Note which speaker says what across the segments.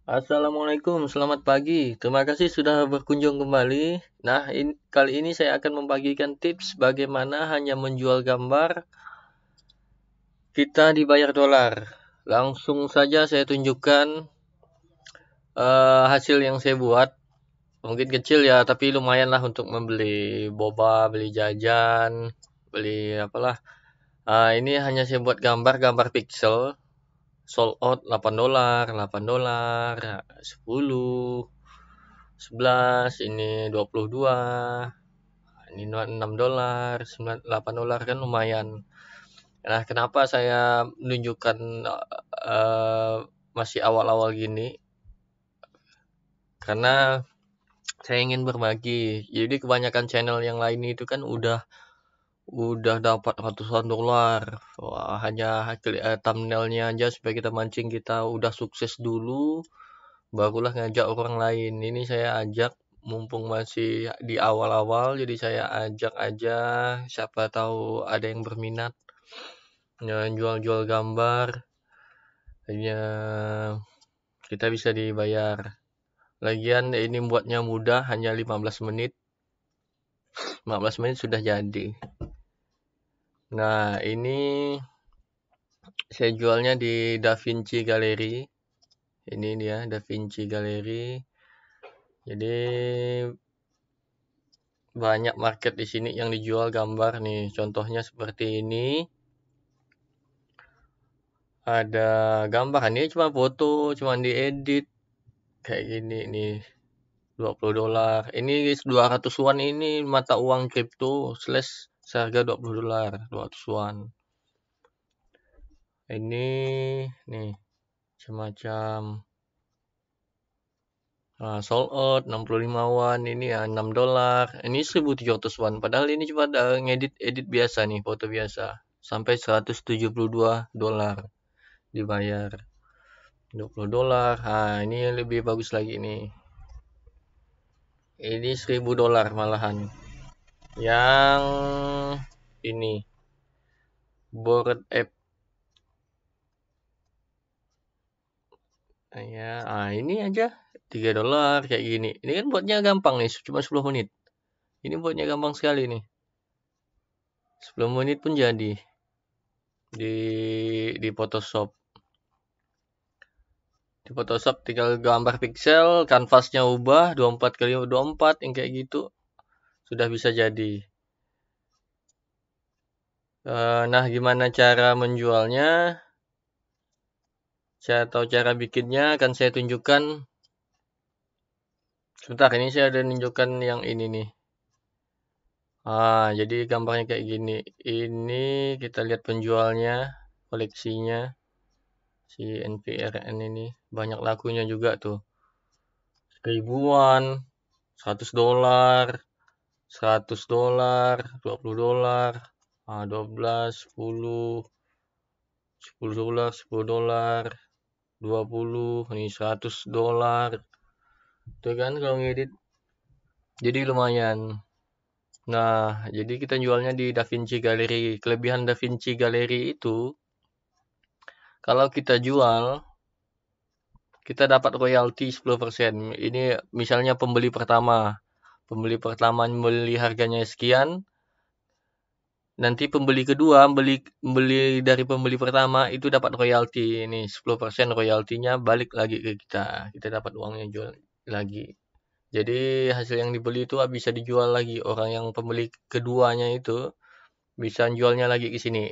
Speaker 1: Assalamualaikum, selamat pagi. Terima kasih sudah berkunjung kembali. Nah, kali ini saya akan membagikan tips bagaimana hanya menjual gambar kita dibayar dolar. Langsung saja saya tunjukkan hasil yang saya buat. Mungkin kecil ya, tapi lumayan lah untuk membeli boba, beli jajan, beli apalah. Ini hanya saya buat gambar pixel. Sold out $8, $8, 10, 11, ini 22, ini $6, $8 kan lumayan. Nah, kenapa saya menunjukkan masih awal-awal gini? Karena saya ingin berbagi. Jadi kebanyakan channel yang lain itu kan udah dapat ratusan dolar. Wah, hanya thumbnailnya aja supaya kita mancing kita udah sukses dulu, barulah ngajak orang lain. Ini saya ajak mumpung masih di awal-awal, jadi saya ajak aja, siapa tahu ada yang berminat jual-jual gambar, hanya kita bisa dibayar. Lagian ini buatnya mudah, hanya 15 menit. 15 menit sudah jadi. Nah, ini saya jualnya di DaVinci Gallery. Ini dia DaVinci Gallery. Jadi banyak market di sini yang dijual gambar nih. Contohnya seperti ini. Ada gambar, ini cuma foto, cuma diedit kayak gini nih. $20. Ini 200 won ini mata uang kripto slash seharga $20, 200 won. Ini nih semacam sold out 65 won, ini ya $6. Ini 1.700 won. Padahal ini cuma ngedit edit biasa nih, foto biasa. Sampai $172 dibayar. $20. Ini lebih bagus lagi nih. Ini $1.000 malahan. Yang ini Bored App. Ya, ini aja $3 kayak gini. Ini kan buatnya gampang nih, cuma 10 menit. Ini buatnya gampang sekali nih. 10 menit pun jadi di Photoshop. Di Photoshop tinggal gambar pixel, kanvasnya ubah 24x24 yang kayak gitu. Sudah bisa jadi. Nah, gimana cara menjualnya? Saya tahu cara bikinnya, akan saya tunjukkan. Sebentar, ini saya ada tunjukkan yang ini nih. Jadi gambarnya kayak gini. Ini kita lihat penjualnya, koleksinya. Si NPRN ini banyak lakunya juga tuh. Ribuan, $100, $100, $20, 12, 10, $10, $10, 20, ini $100. Tuh kan kalau ngedit jadi lumayan. Nah, jadi kita jualnya di DaVinci Gallery. Kelebihan DaVinci Gallery itu kalau kita jual kita dapat royalti 10%. Ini misalnya pembeli pertama. Pembeli pertama membeli harganya sekian. Nanti pembeli kedua beli dari pembeli pertama itu dapat royalti. Ini 10% royaltinya balik lagi ke kita. Kita dapat uangnya jual lagi. Jadi hasil yang dibeli itu bisa dijual lagi. Orang yang pembeli keduanya itu bisa jualnya lagi ke sini.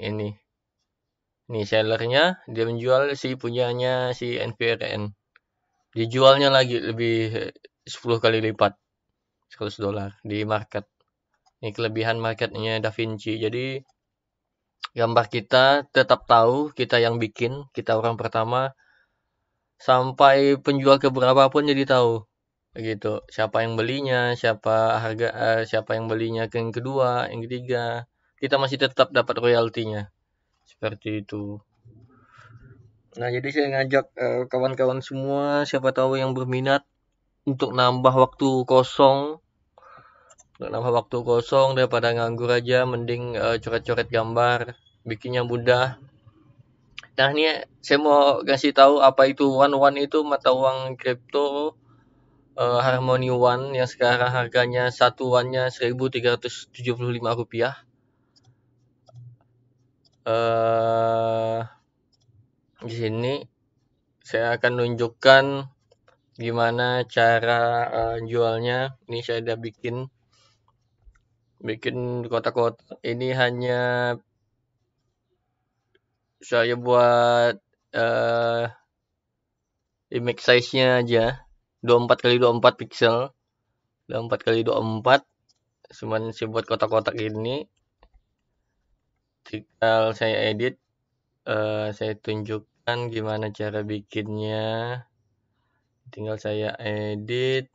Speaker 1: Ini sellernya dia menjual si punyanya si NPRN. Dijualnya lagi lebih 10 kali lipat, $100 di market. Ini kelebihan marketnya DaVinci. Jadi gambar kita tetap tahu kita yang bikin, kita orang pertama, sampai penjual keberapa pun jadi tahu. Begitu. Siapa yang belinya, siapa yang belinya ke yang kedua, yang ketiga. Kita masih tetap dapat royaltinya. Seperti itu. Nah, jadi saya ngajak kawan-kawan semua, siapa tahu yang berminat untuk nambah waktu kosong. Untuk nambah waktu kosong daripada nganggur aja, mending coret-coret gambar, bikinnya mudah. Nah, ini saya mau kasih tahu apa itu One itu mata uang kripto Harmony One yang sekarang harganya satu One-nya Rp1.375. Di sini saya akan nunjukkan gimana cara jualnya. Ini saya udah bikin kotak-kotak. Ini hanya saya buat image size-nya aja 24x24 pixel, 24x24. Cuman saya buat kotak-kotak ini, tinggal saya edit, saya tunjukkan gimana cara bikinnya. Tinggal saya edit.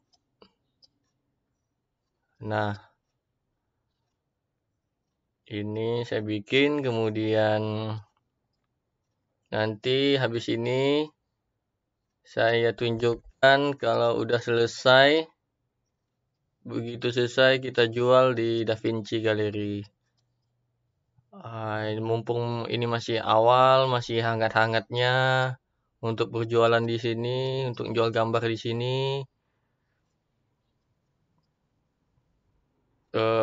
Speaker 1: Nah, ini saya bikin, kemudian nanti habis ini saya tunjukkan kalau udah selesai. Begitu selesai kita jual di DaVinci Gallery. Mumpung ini masih awal, masih hangat-hangatnya untuk berjualan di sini, untuk jual gambar di sini.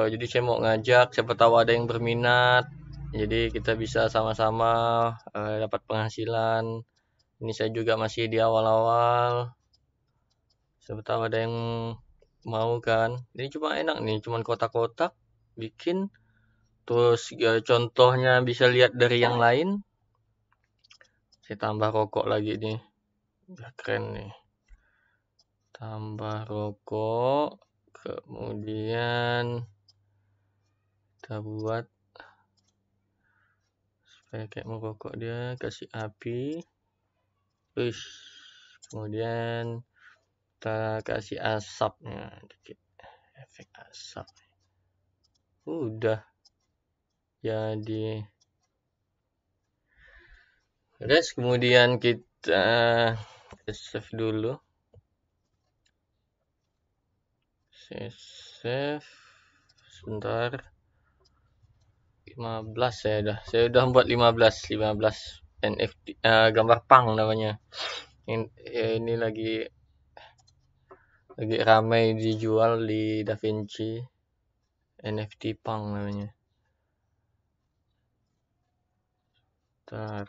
Speaker 1: Jadi saya mau ngajak, siapa tahu ada yang berminat. Jadi kita bisa sama-sama dapat penghasilan. Ini saya juga masih di awal-awal. Siapa tahu ada yang mau kan. Ini cuma enak nih, cuma kotak-kotak bikin. Terus contohnya bisa lihat dari yang lain. Saya tambah rokok lagi nih. Udah keren nih. Tambah rokok. Kemudian kita buat supaya kayak merokok, dia kasih api. Terus kemudian kita kasih asapnya dikit. Efek asap. Udah jadi. Terus kemudian kita save dulu. Saya save sebentar. 15 saya udah buat 15 NFT gambar pang namanya. Ini lagi ramai dijual di DaVinci, NFT pang namanya. Ntar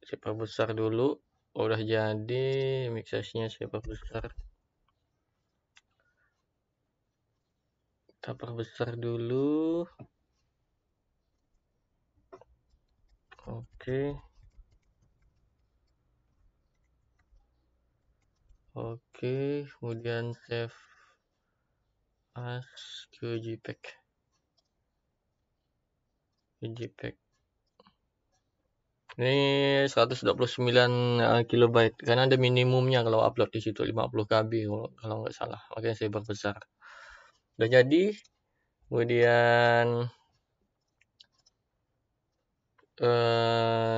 Speaker 1: saya perbesar dulu. Udah jadi mix size-nya, saya perbesar. Kita perbesar dulu. Oke. Kemudian save as ke JPEG. Ini 129 kilobyte karena ada minimumnya kalau upload di situ 50 KB kalau nggak salah. Makanya saya perbesar. Udah jadi. Kemudian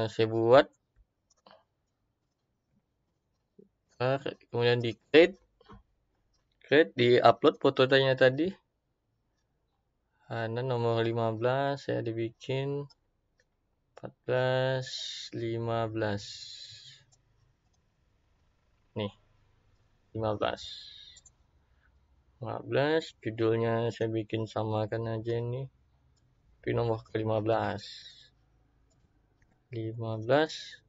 Speaker 1: saya buat, kemudian di create, di upload fotonya tadi. Nah, nomor 15 saya dibikin 14 15 nih 15 judulnya saya bikin samakan aja nih, tapi nomor ke 15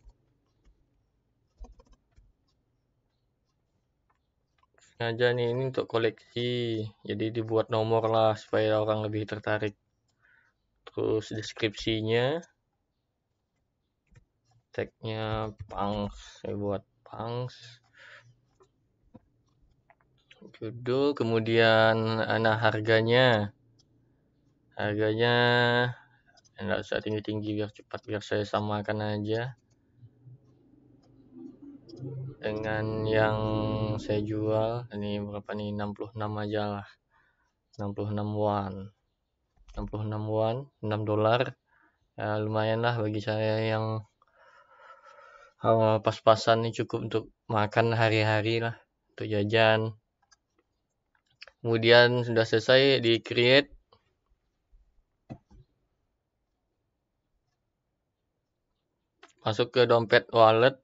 Speaker 1: sengaja nih, ini untuk koleksi, jadi dibuat nomor lah supaya orang lebih tertarik. Terus deskripsinya, tagnya punks, saya buat punks. Judul, kemudian harganya enggak usah tinggi-tinggi biar cepat, biar saya samakan aja dengan yang saya jual. Ini berapa nih, 66 aja lah, 66 won, $6 ya, lumayan lah bagi saya yang pas-pasan nih, cukup untuk makan hari-hari lah, untuk jajan. Kemudian sudah selesai di create. masuk ke dompet wallet,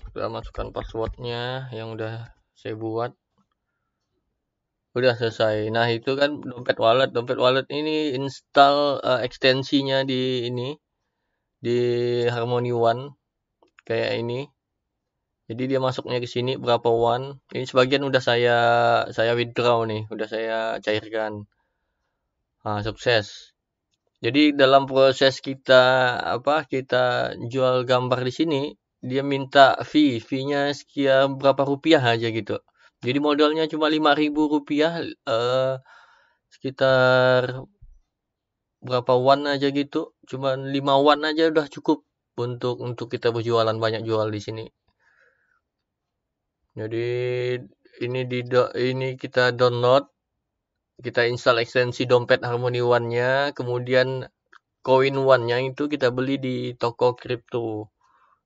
Speaker 1: kita masukkan passwordnya yang udah saya buat, udah selesai. Nah itu kan dompet wallet ini install ekstensinya di ini, di Harmony One kayak ini. Jadi dia masuknya ke sini berapa one. Ini sebagian udah saya withdraw nih, udah saya cairkan. Nah, sukses. Jadi dalam proses kita jual gambar di sini, dia minta fee-nya sekian berapa rupiah aja gitu. Jadi modalnya cuma 5.000 rupiah, sekitar berapa one aja gitu, cuma 5 one aja udah cukup untuk kita berjualan, banyak jual di sini. Jadi ini kita download, kita install ekstensi dompet Harmony One-nya, kemudian koin one-nya itu kita beli di toko kripto.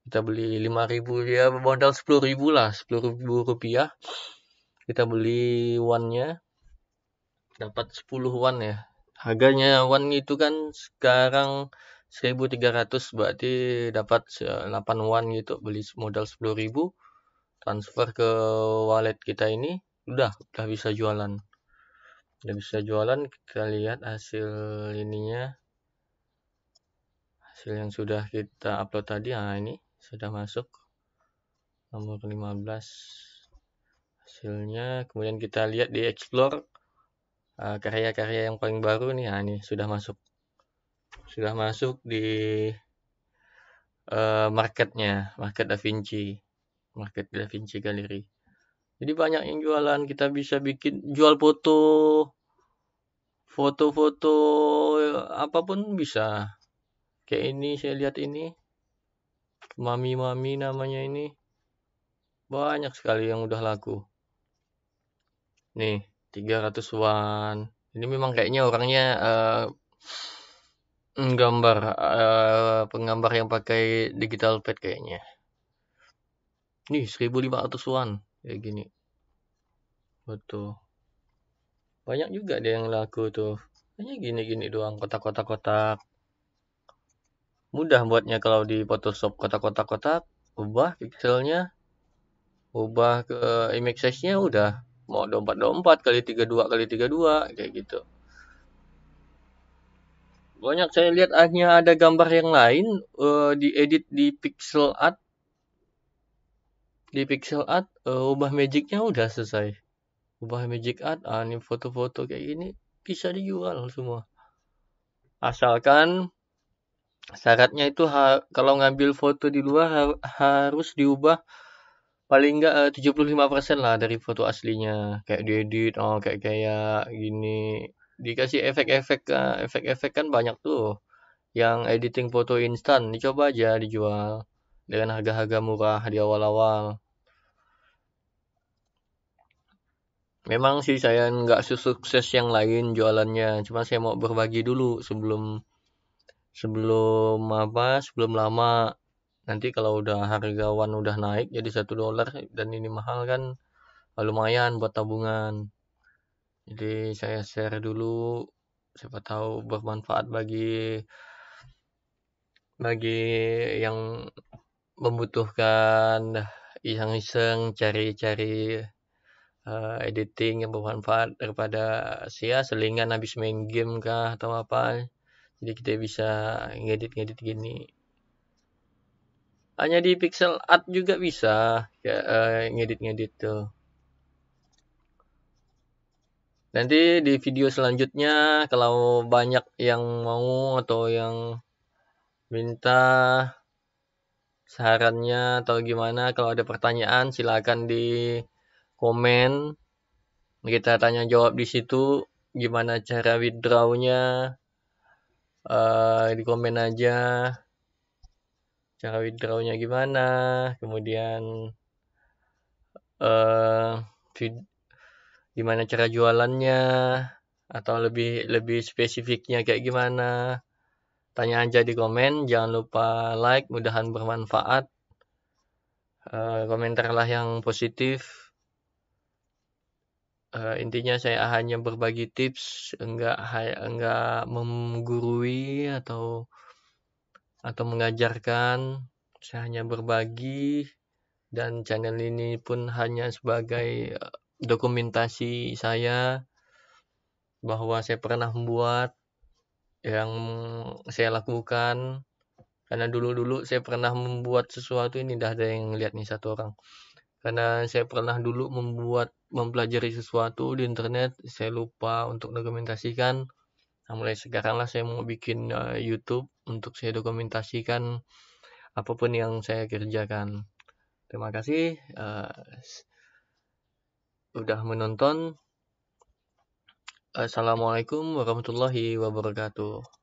Speaker 1: Kita beli 5.000, ya modal 10.000 lah, 10.000 rupiah. Kita beli one-nya, dapat 10 one ya. Harganya one itu kan sekarang 1.300, berarti dapat 8 one gitu. Beli modal 10.000, transfer ke wallet kita ini, udah bisa jualan. Udah bisa jualan, kita lihat hasil ininya. Hasil yang sudah kita upload tadi, nah ini sudah masuk nomor 15 hasilnya. Kemudian kita lihat di explore karya-karya yang paling baru nih. Nah ini sudah masuk di marketnya, market Da Vinci Gallery. Jadi banyak yang jualan, kita bisa jual foto apapun bisa. Kayak ini saya lihat ini mami namanya ini, banyak sekali yang udah laku. Nih 300 one. Ini memang kayaknya orangnya penggambar yang pakai digital pad kayaknya. Nih 1.500 one kayak gini. Betul. Banyak juga deh yang laku tuh. Hanya gini-gini doang, kotak-kotak. Mudah buatnya kalau di Photoshop, kotak-kotak, ubah pixelnya, ubah ke image size-nya, udah mau 24 kali 32 kali 32 kayak gitu. Banyak saya lihat hanya ada gambar yang lain diedit di pixel art. Di pixel art ubah magicnya udah selesai. Ubah magic art, ini foto-foto kayak gini bisa dijual semua. Asalkan syaratnya itu kalau ngambil foto di luar harus diubah paling enggak 75% lah dari foto aslinya. Kayak diedit, kayak gini. Dikasih efek-efek kan banyak tuh. Yang editing foto instan, dicoba aja dijual dengan harga-harga murah di awal-awal. Memang sih saya nggak sukses yang lain jualannya, cuma saya mau berbagi dulu sebelum lama. Nanti kalau udah harga one udah naik jadi $1 dan ini mahal kan, lumayan buat tabungan. Jadi saya share dulu, siapa tahu bermanfaat bagi yang membutuhkan iseng-iseng cari-cari editing yang bermanfaat daripada selingan habis main game kah atau apa. Jadi kita bisa ngedit gini. Hanya di pixel art juga bisa ngedit tuh. Nanti di video selanjutnya kalau banyak yang mau atau yang minta sarannya atau gimana, kalau ada pertanyaan silakan di komen. Kita tanya jawab di situ, gimana cara withdraw-nya, di komen aja cara withdraw-nya gimana, kemudian gimana cara jualannya, atau lebih spesifiknya kayak gimana. Tanya aja di komen, jangan lupa like, mudahan bermanfaat. Komentarlah yang positif. Intinya saya hanya berbagi tips, enggak menggurui atau atau mengajarkan, saya hanya berbagi, dan channel ini pun hanya sebagai dokumentasi saya bahwa saya pernah membuat yang saya lakukan. Karena dulu-dulu saya pernah membuat sesuatu, ini dah ada yang lihat nih satu orang. Karena saya pernah dulu mempelajari sesuatu di internet, saya lupa untuk dokumentasikan. Nah, mulai sekarang lah saya mau bikin YouTube untuk saya dokumentasikan apapun yang saya kerjakan. Terima kasih udah menonton. Assalamualaikum warahmatullahi wabarakatuh.